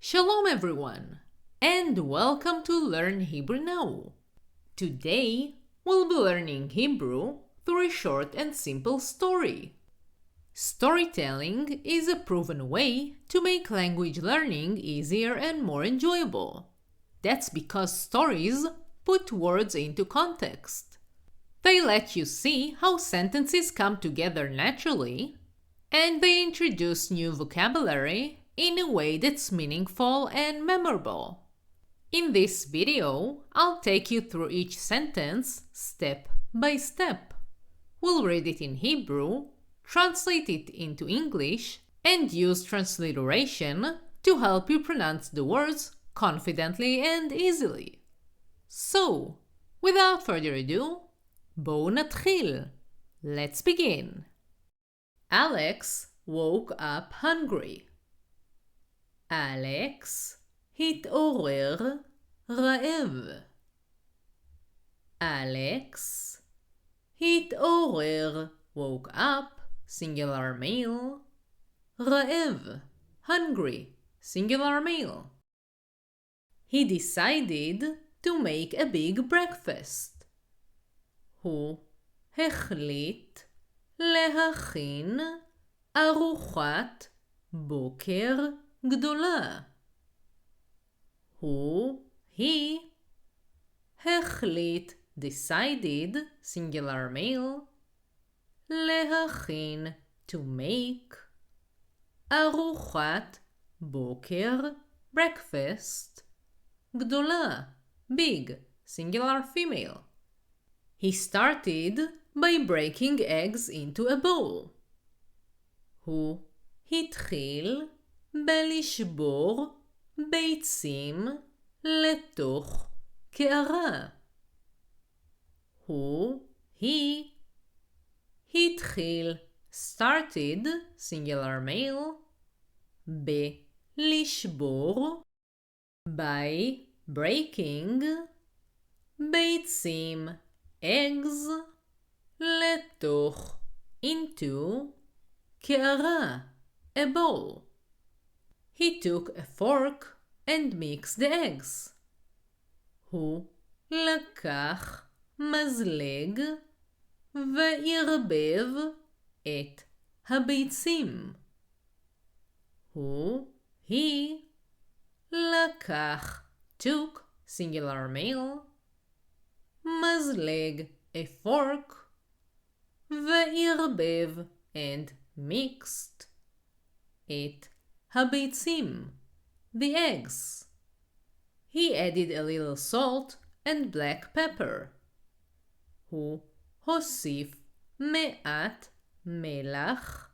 Shalom everyone, and welcome to Learn Hebrew Now. Today, we'll be learning Hebrew through a short and simple story. Storytelling is a proven way to make language learning easier and more enjoyable. That's because stories put words into context. They let you see how sentences come together naturally, and they introduce new vocabulary in a way that's meaningful and memorable. In this video, I'll take you through each sentence step by step. We'll read it in Hebrew, translate it into English, and use transliteration to help you pronounce the words confidently and easily. So, without further ado, בואו נתחיל. Let's begin. Alex woke up hungry. אלכס התעורר רעב. אלכס התעורר, woke up, singular male, רעב, hungry, singular male. He decided to make a big breakfast. הוא החליט להכין ארוחת בוקר גדולה. he החליט, decided, singular male, להכין, to make, ארוחת בוקר, breakfast, גדולה, big, singular female. He started by breaking eggs into a bowl. הוא התחיל בלשבור ביצים לתוך קערה. he התחיל, started, singular male, בלשבור, by breaking, ביצים, eggs, לתוך, into, קערה, a bowl. He took a fork and mixed the eggs. הוא לקח מזלג וערבב את הביצים. he לקח, took, singular male, מזלג, a fork, וערבב, and mixed, את הביצים, the eggs. He added a little salt and black pepper. הוא הוסיף מעט מלח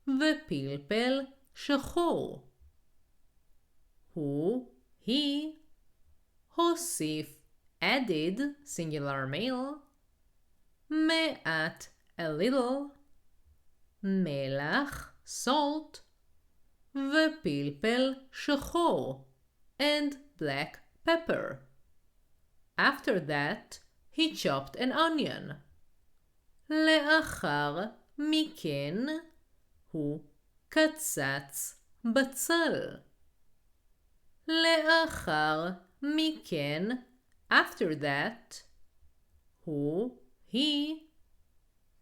ופלפל שחור. he הוסיף, added, singular male, מעט, a little, מלח, salt, ופלפל שחור, and black pepper. After that, he chopped an onion. לאחר מכן, הוא קצץ בצל. לאחר מכן, after that, he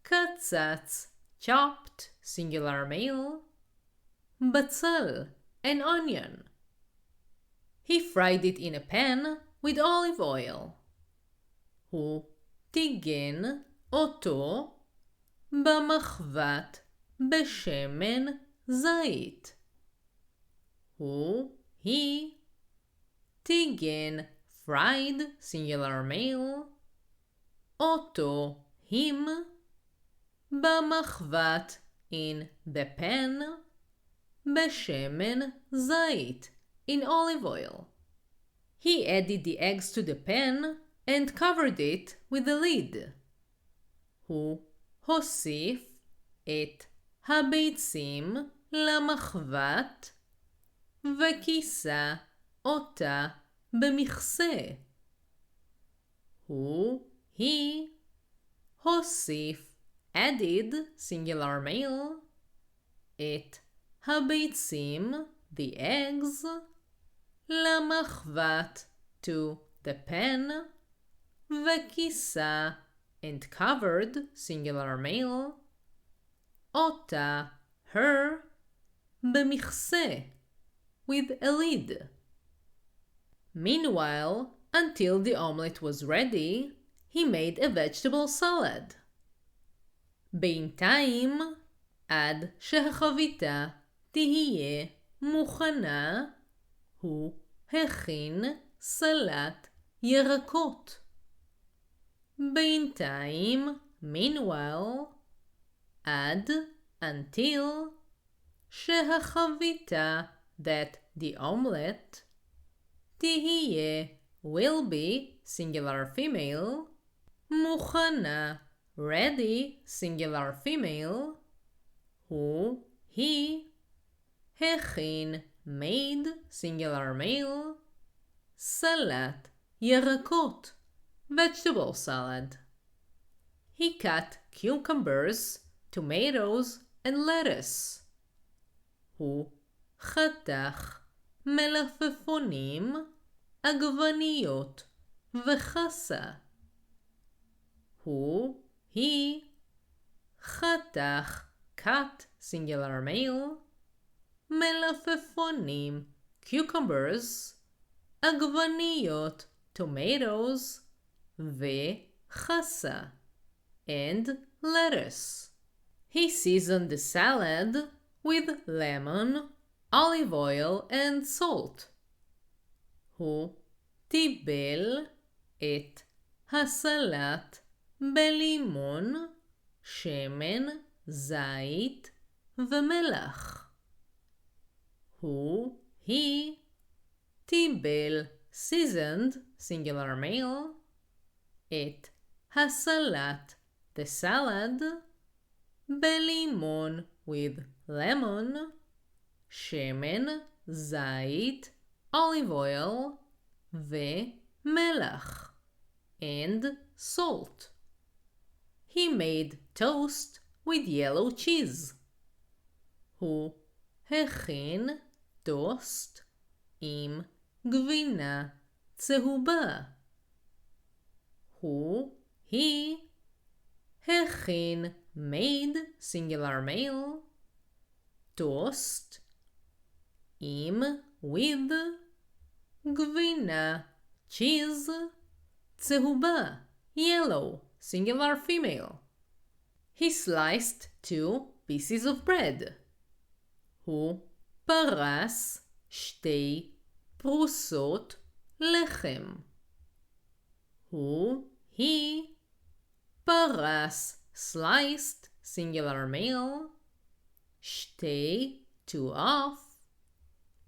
קצץ, chopped, singular male, בצל, an onion. He fried it in a pan with olive oil. הוא טיגן אותו במחבת בשמן זית. he טיגן, fried, singular male, אותו, him, במחבת, in the pan, בשמן זית, in olive oil. He added the eggs to the pan and covered it with the lid. הוא הוסיף את הביצים למחבת וכיסה אותה במכסה. he הוסיף, added, singular male, את הביצים, the eggs, למחבת, to the pen, וכיסה, and covered, singular male, אותה, her, במכסה, with a lid. Meanwhile, until the omelette was ready, he made a vegetable salad. בינתיים, עד שהחביתה תהיה מוכנה, הוא הכין סלט ירקות. בינתיים, meanwhile, עד, until, שהחביתה, that the omelette, תהיה, will be, singular female, מוכנה, ready, singular female, הוא, he, הכין, made, singular male, סלט ירקות, vegetable salad. He cut cucumbers, tomatoes, and lettuce. הוא חתך מלפפונים, עגבניות וחסה. הוא, he, חתך, cut, singular male, מלפפונים, cucumbers, עגבניות, tomatoes, וחסה, and lettuce. He seasoned the salad with lemon, olive oil, and salt. הוא טיבל את הסלט בלימון, שמן, זית ומלח. הוא, he, טיבל, seasoned, singular male, את הסלט, the salad, בלימון, with lemon, שמן, זית, olive oil, ומלח, and salt. He made toast with yellow cheese. הוא הכין טוסט עם גבינה צהובה. הוא, he, הכין, made, singular male, טוסט עם, with, גבינה, cheese, צהובה, yellow, singular female. He sliced 2 pieces of bread. הוא פרס 2 פרוסות לחם. הוא, he, פרס, sliced, singular male, 2 of,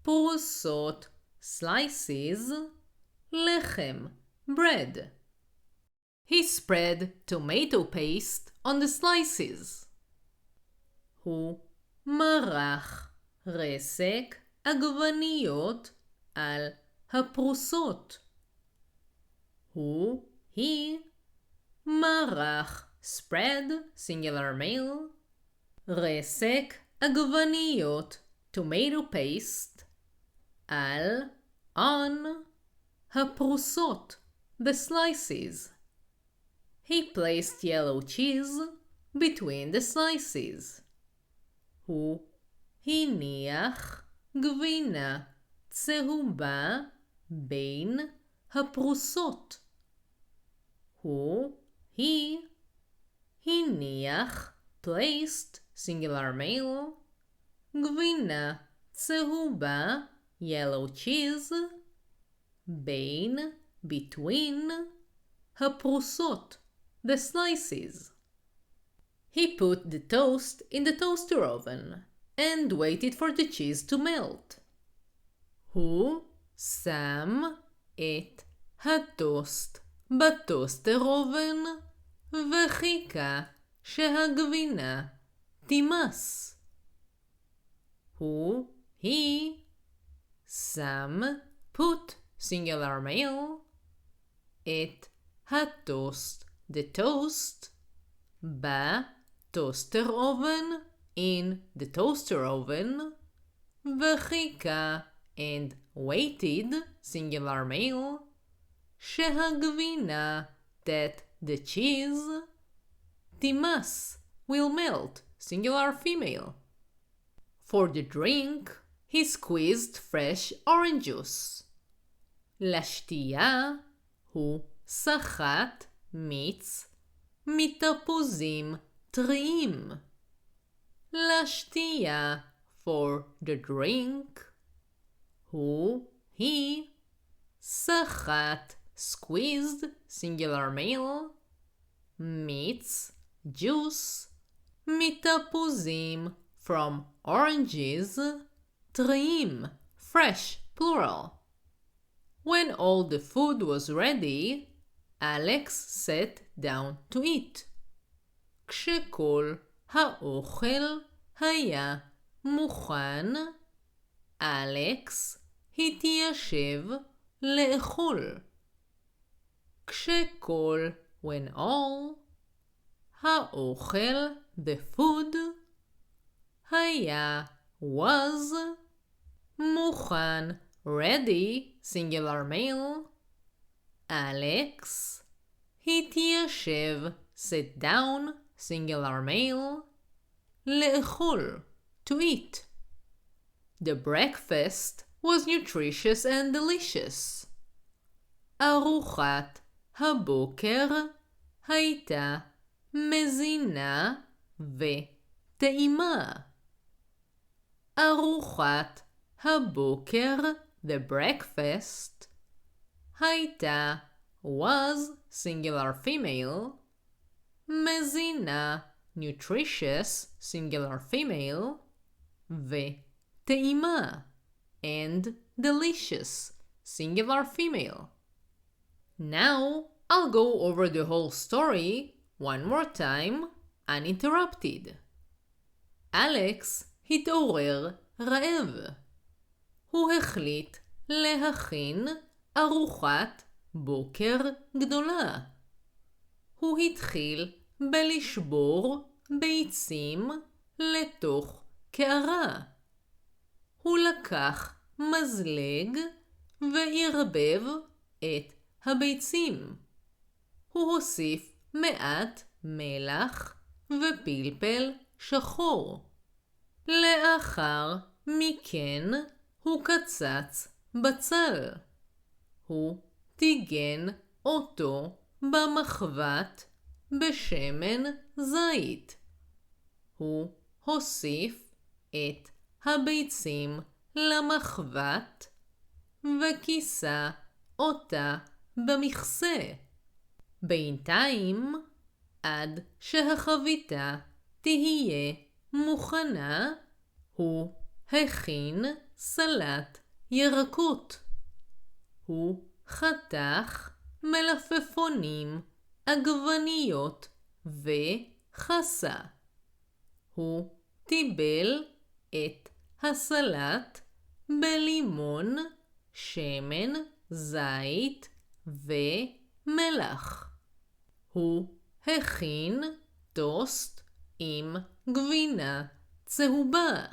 פרוסות, slices, לחם, bread. He spread tomato paste on the slices. הוא מרח רסק עגבניות על הפרוסות. הוא, he, מרח, spread, singular male, רסק עגבניות, tomato paste, על, on, הפרוסות, the slices. He placed yellow cheese between the slices. הוא הניח גבינה צהובה בין הפרוסות. הוא, he, הניח, placed, singular male, גבינה צהובה, yellow cheese, בין, between, הפרוסות, the slices. He put the toast in the toaster oven and waited for the cheese to melt. הוא שם את הטוסט בטוסטר אובן וחיכה שהגבינה תימס. הוא, he, שם, put, singular male, את הטוסט, the toast, בטוסטר אובן, in the toaster oven, וחיכה, and waited, singular male, שהגבינה, that the cheese, תימס, will melt, singular female. For the drink, he squeezed fresh orange juice. לשתייה, הוא סחט מיץ מתפוזים טריים. לשתייה, for the drink, he סחט, squeezed, singular male, מיץ, juice, מתפוזים, from oranges, טריים, fresh, plural. When all the food was ready, Alex sat down to eat. כשכל האוכל היה מוכן, אלכס התיישב לאכול. כשכל, when all, האוכל, the food, היה, was, מוכן, ready, singular male, אלכס התיישב, sit down, singular male, לאכול, to eat. The breakfast was nutritious and delicious. ארוחת הבוקר הייתה מזינה וטעימה. ארוחת הבוקר, the breakfast, הייתה, was, singular female, מזינה, nutritious, singular female, וטעימה, and delicious, singular female. Now, I'll go over the whole story one more time, uninterrupted. אלכס התעורר רעב. הוא החליט להכין ארוחת בוקר גדולה. הוא התחיל בלשבור ביצים לתוך קערה. הוא לקח מזלג וערבב את הביצים. הוא הוסיף מעט מלח ופלפל שחור. לאחר מכן הוא קצץ בצל. הוא טיגן אותו במחבת בשמן זית. הוא הוסיף את הביצים למחבת וכיסה אותה במכסה. בינתיים, עד שהחביתה תהיה מוכנה, הוא הכין סלט ירקות. הוא חתך מלפפונים, עגבניות וחסה. הוא טיבל את הסלט בלימון, שמן, זית ומלח. הוא הכין טוסט עם גבינה צהובה.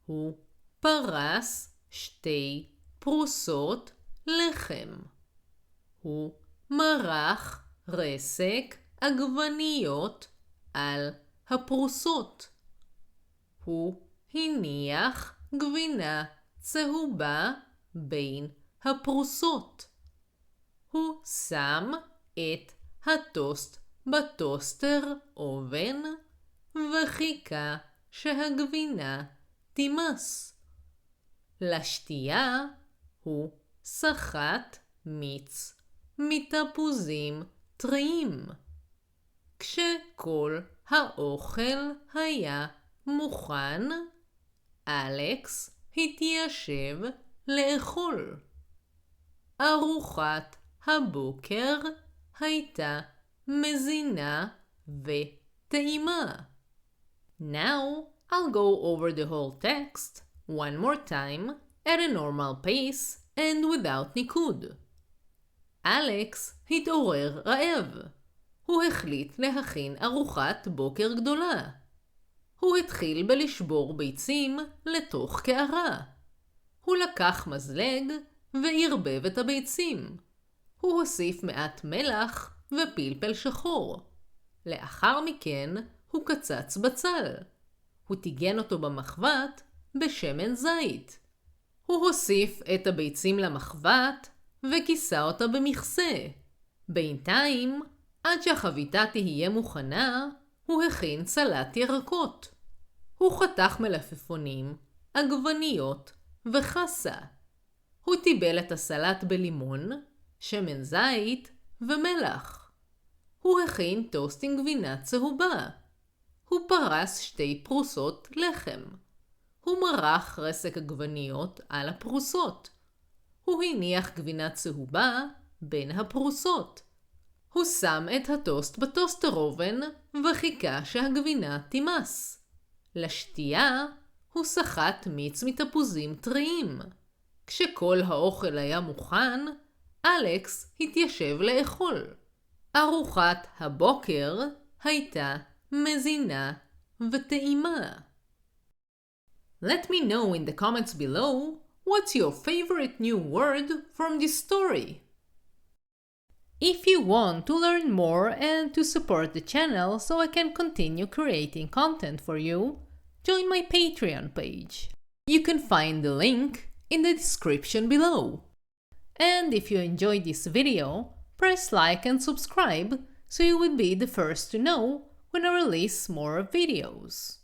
הוא פרס 2 פרוסות לחם. הוא מרח רסק עגבניות על הפרוסות. הוא הניח גבינה צהובה בין הפרוסות. הוא שם את הטוסט בטוסטר אובן וחיכה שהגבינה תימס. לשתייה הוא סחט מיץ מתפוזים טריים. כשכל האוכל היה מוכן, אלכס התיישב לאכול. ארוחת הבוקר הייתה מזינה וטעימה. Now, I'll go over the whole text one more time at a normal pace and without nikkud. אלכס התעורר רעב. הוא החליט להכין ארוחת בוקר גדולה. הוא התחיל בלשבור ביצים לתוך קערה. הוא לקח מזלג וערבב את הביצים. הוא הוסיף מעט מלח ופלפל שחור. לאחר מכן הוא קצץ בצל. הוא טיגן אותו במחבת בשמן זית. הוא הוסיף את הביצים למחבת וכיסה אותה במכסה. בינתיים, עד שהחביתה תהיה מוכנה, הוא הכין סלט ירקות. הוא חתך מלפפונים, עגבניות וחסה. הוא טיבל את הסלט בלימון, שמן זית ומלח. הוא הכין טוסט עם גבינה צהובה. הוא פרס 2 פרוסות לחם. הוא מרח רסק עגבניות על הפרוסות. הוא הניח גבינה צהובה בין הפרוסות. הוא שם את הטוסט בטוסטר אובן וחיכה שהגבינה תימס. לשתייה הוא סחט מיץ מתפוזים טריים. כשכל האוכל היה מוכן, אלכס התיישב לאכול. ארוחת הבוקר הייתה מזינה וטעימה. Let me know in the comments below what's your favorite new word from this story. If you want to learn more and to support the channel so I can continue creating content for you, join my Patreon page. You can find the link in the description below. And if you enjoyed this video, press like and subscribe so you would be the first to know when I release more videos.